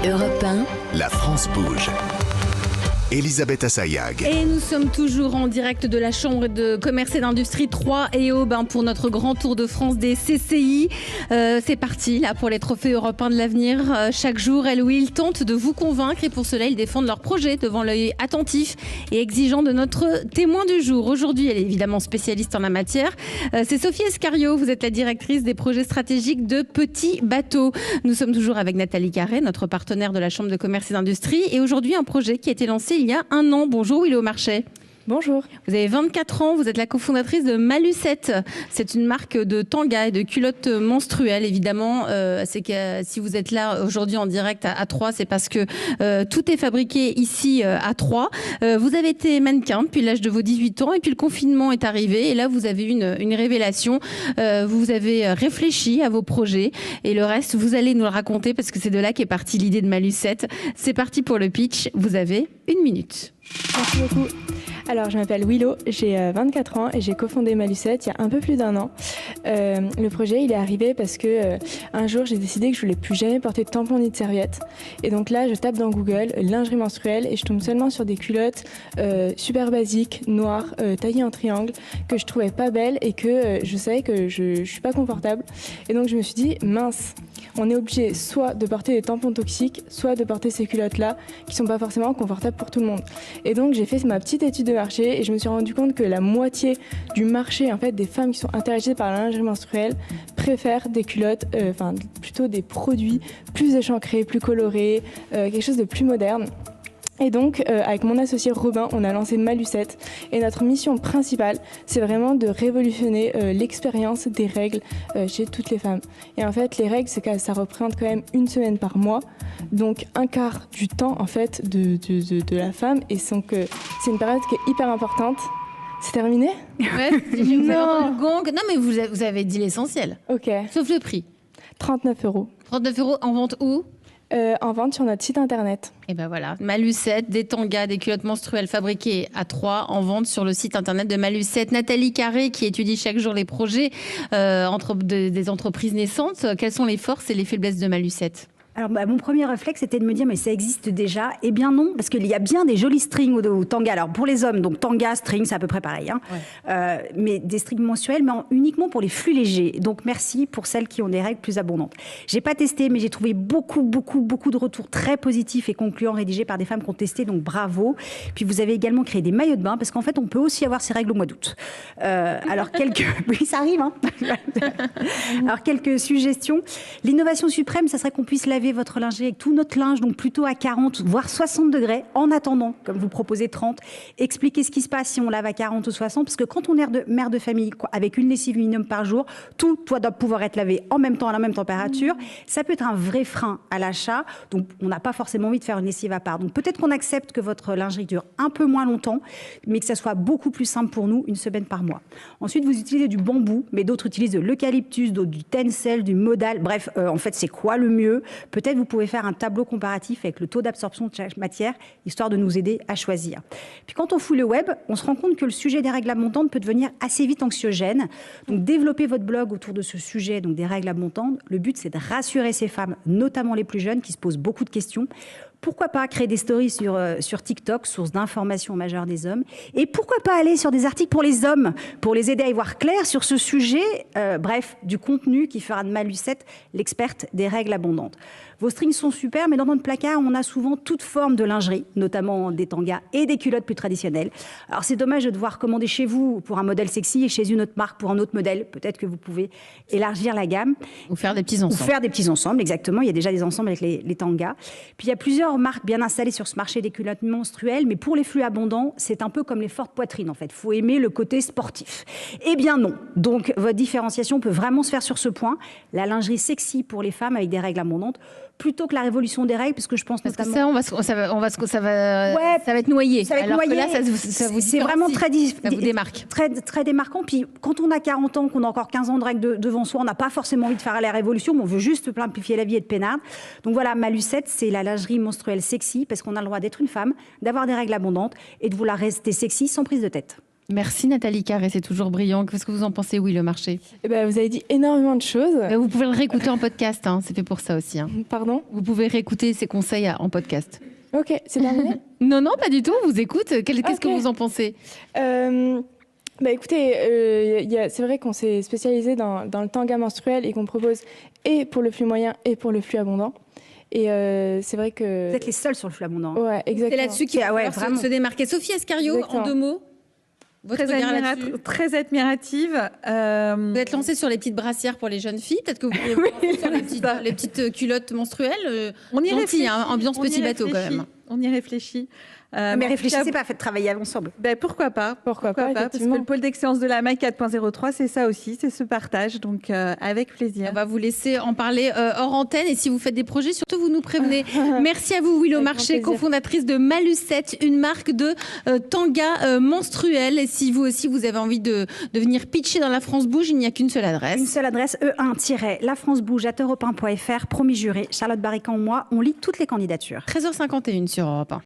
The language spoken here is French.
Europe 1, La France bouge. Elisabeth Assayag. Et nous sommes toujours en direct de la Chambre de commerce et d'industrie 3 et Aube pour notre grand tour de France des CCI. C'est parti là pour les trophées européens de l'avenir. Chaque jour, elle ou il tente de vous convaincre et pour cela, ils défendent leur projet devant l'œil attentif et exigeant de notre témoin du jour. Aujourd'hui, elle est évidemment spécialiste en la matière. C'est Sophie Escario, vous êtes la directrice des projets stratégiques de Petits Bateaux. Nous sommes toujours avec Nathalie Carré, notre partenaire de la Chambre de commerce et d'industrie. Et aujourd'hui, un projet qui a été lancé il y a un an. Bonjour Willow Marchais. Bonjour. Vous avez 24 ans, vous êtes la cofondatrice de Malucette. C'est une marque de tanga et de culottes menstruelles, évidemment. C'est que si vous êtes là aujourd'hui en direct à Troyes, c'est parce que tout est fabriqué ici à Troyes. Vous avez été mannequin depuis l'âge de vos 18 ans et puis le confinement est arrivé et là vous avez eu une révélation. Vous avez réfléchi à vos projets et le reste, vous allez nous le raconter parce que c'est de là qu'est partie l'idée de Malucette. C'est parti pour le pitch. Vous avez 1 minute. Merci beaucoup. Alors, je m'appelle Willow, j'ai 24 ans et j'ai cofondé Malucette il y a un peu plus d'1 an. Le projet, il est arrivé parce que un jour, j'ai décidé que je voulais plus jamais porter de tampons ni de serviettes. Et donc là, je tape dans Google lingerie menstruelle et je tombe seulement sur des culottes super basiques, noires, taillées en triangle, que je trouvais pas belles et que je savais que je suis pas confortable. Et donc, je me suis dit, mince, on est obligé soit de porter des tampons toxiques, soit de porter ces culottes-là qui sont pas forcément confortables pour tout le monde. Et donc, j'ai fait ma petite étude de marché et je me suis rendu compte que la moitié du marché en fait des femmes qui sont intéressées par la lingerie menstruelle préfèrent des culottes, plutôt des produits plus échancrés, plus colorés, quelque chose de plus moderne. Et donc, avec mon associé Robin, on a lancé Malucette. Et notre mission principale, c'est vraiment de révolutionner l'expérience des règles chez toutes les femmes. Et en fait, les règles, ça représente quand même 1 semaine par mois. Donc, un quart du temps, en fait, de la femme. Et donc, c'est une période qui est hyper importante. C'est terminé ? Ouais, non. Non, mais vous avez dit l'essentiel. Ok. Sauf le prix. 39 €. 39 € en vente où ? En vente sur notre site internet. Et ben voilà, Malucette, des tangas, des culottes menstruelles fabriquées à Troyes, en vente sur le site internet de Malucette. Nathalie Carré, qui étudie chaque jour les projets des entreprises naissantes, quelles sont les forces et les faiblesses de Malucette ? Alors, mon premier réflexe, c'était de me dire, mais ça existe déjà. Eh bien non, parce qu'il y a bien des jolis strings au tanga. Alors, pour les hommes, donc tanga, string, c'est à peu près pareil. Hein. Ouais. Mais des strings mensuels, mais uniquement pour les flux légers. Donc, merci pour celles qui ont des règles plus abondantes. J'ai pas testé, mais j'ai trouvé beaucoup de retours très positifs et concluants rédigés par des femmes qui ont testé, donc bravo. Puis, vous avez également créé des maillots de bain, parce qu'en fait, on peut aussi avoir ces règles au mois d'août. Alors, oui, ça arrive. Hein. Alors, quelques suggestions. L'innovation suprême, ça serait qu'on puisse laver votre lingerie avec tout notre linge, donc plutôt à 40, voire 60 degrés, en attendant, comme vous proposez 30. Expliquez ce qui se passe si on lave à 40 ou 60, parce que quand on est mère de famille, avec une lessive minimum par jour, tout doit pouvoir être lavé en même temps, à la même température. Ça peut être un vrai frein à l'achat, donc on n'a pas forcément envie de faire une lessive à part. Donc peut-être qu'on accepte que votre lingerie dure un peu moins longtemps, mais que ça soit beaucoup plus simple pour nous, 1 semaine par mois. Ensuite, vous utilisez du bambou, mais d'autres utilisent de l'eucalyptus, d'autres du tencel, du modal. Bref, en fait, c'est quoi le mieux ? Peut-être vous pouvez faire un tableau comparatif avec le taux d'absorption de chaque matière, histoire de nous aider à choisir. Puis quand on fouille le web, on se rend compte que le sujet des règles abondantes peut devenir assez vite anxiogène. Donc développez votre blog autour de ce sujet, donc des règles abondantes. Le but, c'est de rassurer ces femmes, notamment les plus jeunes, qui se posent beaucoup de questions. Pourquoi pas créer des stories sur TikTok, source d'information majeure des hommes. Et pourquoi pas aller sur des articles pour les hommes, pour les aider à y voir clair sur ce sujet. Bref, du contenu qui fera de Malucette l'experte des règles abondantes. Vos strings sont super, mais dans notre placard, on a souvent toute forme de lingerie, notamment des tangas et des culottes plus traditionnelles. Alors c'est dommage de devoir commander chez vous pour un modèle sexy et chez une autre marque pour un autre modèle. Peut-être que vous pouvez élargir la gamme. Ou faire des petits ensembles. Ou faire des petits ensembles, exactement. Il y a déjà des ensembles avec les tangas. Puis il y a plusieurs marques bien installées sur ce marché des culottes menstruelles, mais pour les flux abondants, c'est un peu comme les fortes poitrines en fait. Il faut aimer le côté sportif. Eh bien non. Donc votre différenciation peut vraiment se faire sur ce point. La lingerie sexy pour les femmes avec des règles abondantes, plutôt que la révolution des règles, parce que je pense parce notamment... que ça va être noyé. Ça va être alors noyé. Que là, ça vous c'est vraiment ça vous démarque. Très démarquant. Puis quand on a 40 ans, qu'on a encore 15 ans de règles devant soi, on n'a pas forcément envie de faire la révolution, mais on veut juste simplifier la vie et de peinarde. Donc voilà, Malucette, c'est la lingerie menstruelle sexy, parce qu'on a le droit d'être une femme, d'avoir des règles abondantes et de vouloir rester sexy sans prise de tête. Merci Nathalie Carré, c'est toujours brillant. Qu'est-ce que vous en pensez, oui, le marché? Vous avez dit énormément de choses. Vous pouvez le réécouter en podcast, hein, c'est fait pour ça aussi. Hein. Pardon? Vous pouvez réécouter ces conseils en podcast. Ok, c'est terminé. Non, pas du tout, on vous écoute. Qu'est-ce que vous en pensez? Écoutez, c'est vrai qu'on s'est spécialisé dans le tanga menstruel et qu'on propose et pour le flux moyen et pour le flux abondant. Et c'est vrai que... Vous êtes les seuls sur le flux abondant. Ouais, exactement. C'est là-dessus qu'il va falloir se démarquer. Sophie Escario, Exactement. en 2 mots. Votre regard là-dessus. Très admirative. Vous êtes lancée sur les petites brassières pour les jeunes filles. Peut-être que vous pouvez vous lancer sur les petites culottes menstruelles. On y Gentil, réfléchit. hein, ambiance On y petit bateau quand réfléchit. même. On y réfléchit. Mais réfléchissez pas, faites travailler ensemble. Pourquoi pas? Pourquoi pas, Parce que effectivement. le pôle d'excellence de la maille 4.03, c'est ça aussi, c'est ce partage. Donc, avec plaisir. On va vous laisser en parler hors antenne. Et si vous faites des projets, surtout vous nous prévenez. Merci à vous, Willow Avec Marché, grand plaisir. cofondatrice de Malucette, une marque de tanga menstruel. Et si vous aussi, vous avez envie de venir pitcher dans la France Bouge, il n'y a qu'une seule Une adresse. seule adresse, e1-lafrancebouge@europe1.fr. Promis juré, Charlotte Barrican ou moi, on lit toutes les candidatures. 13h51 sur Europe 1.